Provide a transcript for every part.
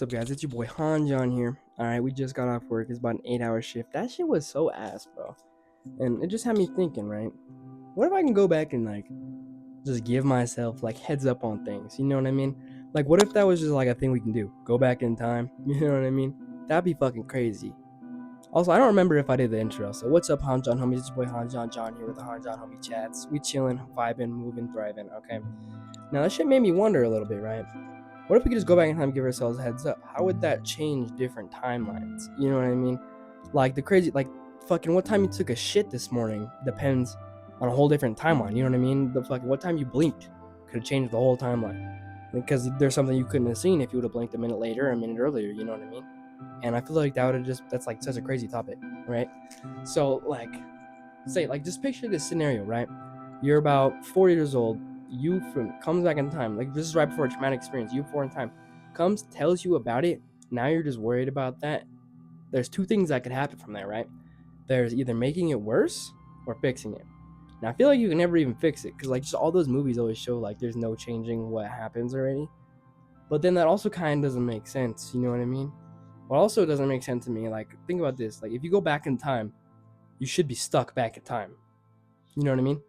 What's up, guys? It's your boy Han John here. Alright, we just got off work. It's about an 8-hour shift. That shit was so ass, bro. And it just had me thinking, right? What if I can go back and, just give myself, heads up on things? You know what I mean? Like, what if that was just, a thing we can do? Go back in time? You know what I mean? That'd be fucking crazy. Also, I don't remember if I did the intro. So, what's up, Han John Homies? It's your boy Han John here with the Han John Homie Chats. We chilling, vibing, moving, thriving, okay? Now, that shit made me wonder a little bit, right? What if we could just go back in time and give ourselves a heads up? How would that change different timelines? You know what I mean? Fucking what time you took a shit this morning depends on a whole different timeline. You know what I mean? What time you blinked could have changed the whole timeline. Because there's something you couldn't have seen if you would have blinked a minute later or a minute earlier. You know what I mean? And I feel like that's such a crazy topic, right? So, just picture this scenario, right? You're about 4 years old. Comes back in time, this is right before a traumatic experience. You 4 in time comes, tells you about it. Now you're just worried about that. There's two things that could happen from there, right? There's either making it worse or fixing it. Now I feel like you can never even fix it because just all those movies always show there's no changing what happens already. But then that also kind of doesn't make sense. You know what I mean? What also doesn't make sense to me, think about this. If you go back in time, you should be stuck back in time. You know what I mean?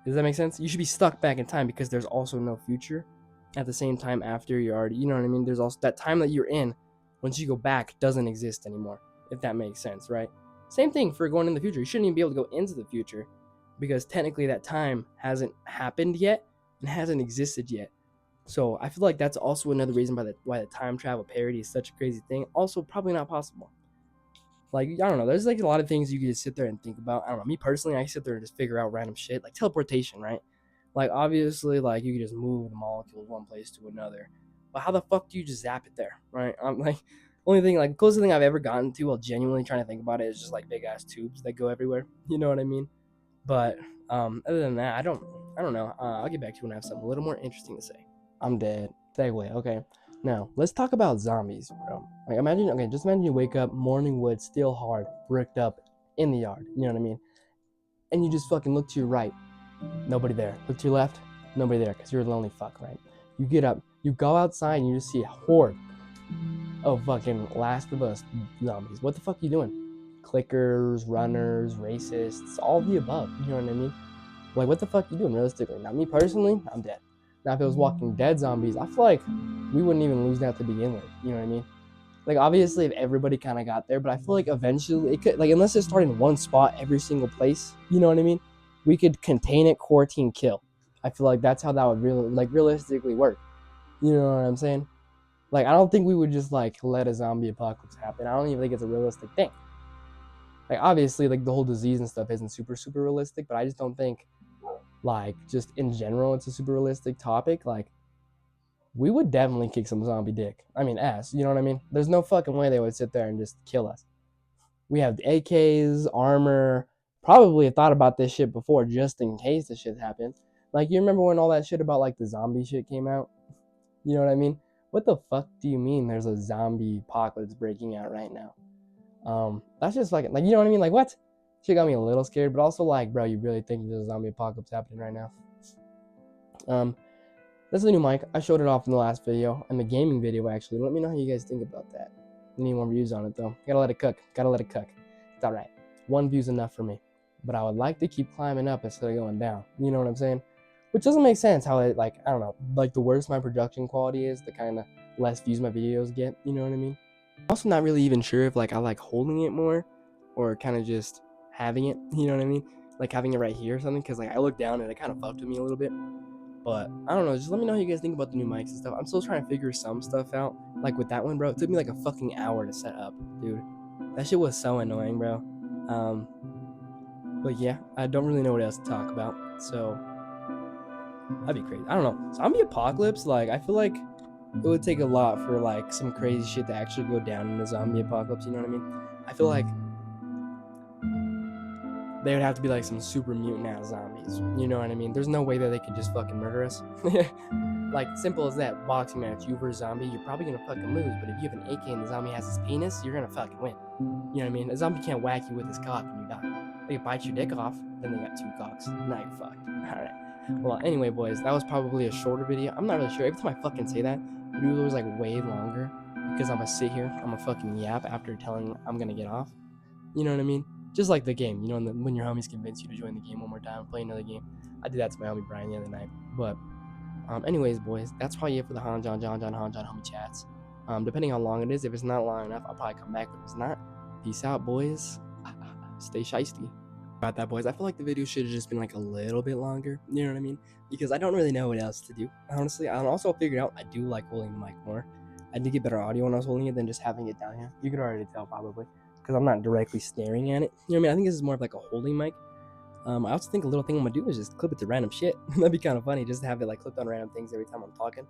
Does that make sense? You should be stuck back in time because there's also no future at the same time after you're already, you know what I mean? There's also that time that you're in, once you go back, doesn't exist anymore, if that makes sense, right? Same thing for going in the future. You shouldn't even be able to go into the future because technically that time hasn't happened yet and hasn't existed yet. So I feel like that's also another reason why the time travel parody is such a crazy thing. Also, probably not possible. I don't know. There's a lot of things you can just sit there and think about. I don't know. Me personally, I sit there and just figure out random shit, like teleportation, right? Obviously, you can just move the molecules one place to another. But how the fuck do you just zap it there, right? I'm only thing, closest thing I've ever gotten to while genuinely trying to think about it is just big ass tubes that go everywhere. You know what I mean? But other than that, I don't know. I'll get back to you when I have something a little more interesting to say. I'm dead. Segue. Okay. Now, let's talk about zombies, bro. Just imagine you wake up, morning wood, still hard, bricked up in the yard. You know what I mean? And you just fucking look to your right, nobody there. Look to your left, nobody there, because you're a lonely fuck, right? You get up, you go outside, and you just see a horde of fucking Last of Us zombies. What the fuck are you doing? Clickers, runners, racists, all the above. You know what I mean? What the fuck are you doing, realistically? Now, me personally, I'm dead. Now, if it was Walking Dead zombies, I feel like we wouldn't even lose that to begin with. You know what I mean? Obviously, if everybody kind of got there, but I feel like eventually it could, unless it started in one spot every single place, you know what I mean? We could contain it, quarantine, kill. I feel like that's how that would really, realistically work. You know what I'm saying? I don't think we would just, let a zombie apocalypse happen. I don't even think it's a realistic thing. Obviously, the whole disease and stuff isn't super, super realistic, but I just don't think, just in general, it's a super realistic topic. We would definitely kick some zombie dick. I mean, ass. You know what I mean? There's no fucking way they would sit there and just kill us. We have AKs, armor. Probably have thought about this shit before just in case this shit happened. You remember when all that shit about, the zombie shit came out? You know what I mean? What the fuck do you mean there's a zombie apocalypse breaking out right now? That's just fucking, you know what I mean? What? Shit got me a little scared, but also, bro, you really think there's a zombie apocalypse happening right now? This is a new mic. I showed it off in the last video, and the gaming video, actually. Let me know how you guys think about that. I need more views on it, though. Gotta let it cook. It's alright. 1 view's enough for me. But I would like to keep climbing up instead of going down. You know what I'm saying? Which doesn't make sense how I don't know. The worse my production quality is, the kind of less views my videos get. You know what I mean? I'm also not really even sure if, I like holding it more or kind of just having it. You know what I mean? Having it right here or something. Because, I look down and it kind of fucked with me a little bit. But I don't know, just let me know how you guys think about the new mics and stuff. I'm still trying to figure some stuff out. With that one, bro, it took me a fucking hour to set up, dude. That shit was so annoying, bro. But yeah, I don't really know what else to talk about. So that'd be crazy. I don't know. Zombie apocalypse, I feel like it would take a lot for some crazy shit to actually go down in the zombie apocalypse, you know what I mean? I feel like they would have to be some super mutant ass zombies. You know what I mean? There's no way that they could just fucking murder us. Simple as that. Boxing match, you versus zombie, you're probably gonna fucking lose. But if you have an AK and the zombie has his penis, you're gonna fucking win. You know what I mean? A zombie can't whack you with his cock and you die. They can bite your dick off, then they got 2 cocks. Now you're fucked. Alright. Well, anyway, boys, that was probably a shorter video. I'm not really sure. Every time I fucking say that, It was always like way longer because I'm gonna sit here, I'm gonna fucking yap after telling I'm gonna get off. You know what I mean? Just like the game, you know, when your homies convince you to join the game one more time, play another game. I did that to my homie Brian the other night. But, anyways, boys, that's probably it for the Han John Homie Chats. Depending how long it is, if it's not long enough, I'll probably come back. But if it's not, peace out, boys. Stay shiesty. About that, boys. I feel like the video should have just been like a little bit longer. You know what I mean? Because I don't really know what else to do. Honestly, I also figured out I do like holding the mic more. I did get better audio when I was holding it than just having it down here. You could already tell probably because I'm not directly staring at it. You know what I mean? I think this is more of like a holding mic. I also think a little thing I'm gonna do is just clip it to random shit. That'd be kind of funny, just to have it like clipped on random things every time I'm talking.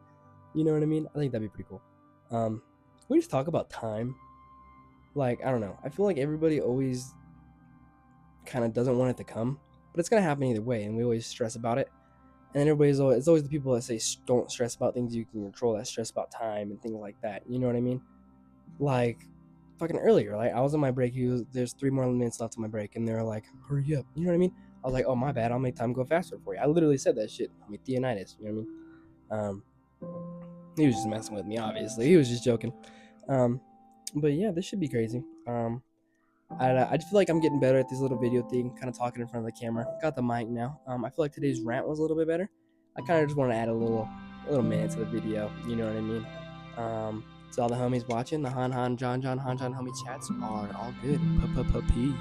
You know what I mean? I think that'd be pretty cool. We just talk about time. Like, I don't know. I feel like everybody always kind of doesn't want it to come, but it's gonna happen either way, and we always stress about it. And it's always the people that say don't stress about things you can control, that stress about time and things like that. You know what I mean? Like fucking earlier, like I was on my break. There's 3 more minutes left on my break, and they're like, hurry up. You know what I mean? I was like, oh my bad, I'll make time go faster for you. I literally said that shit. I mean, Theonitis. You know what I mean? He was just messing with me. Obviously, he was just joking. But yeah, this should be crazy. I just feel like I'm getting better at this little video thing, kind of talking in front of the camera. Got the mic now. I feel like today's rant was a little bit better. I kind of just want to add a little minute to the video. You know what I mean? To all the homies watching, the Han John Homie chats are all good. Peace.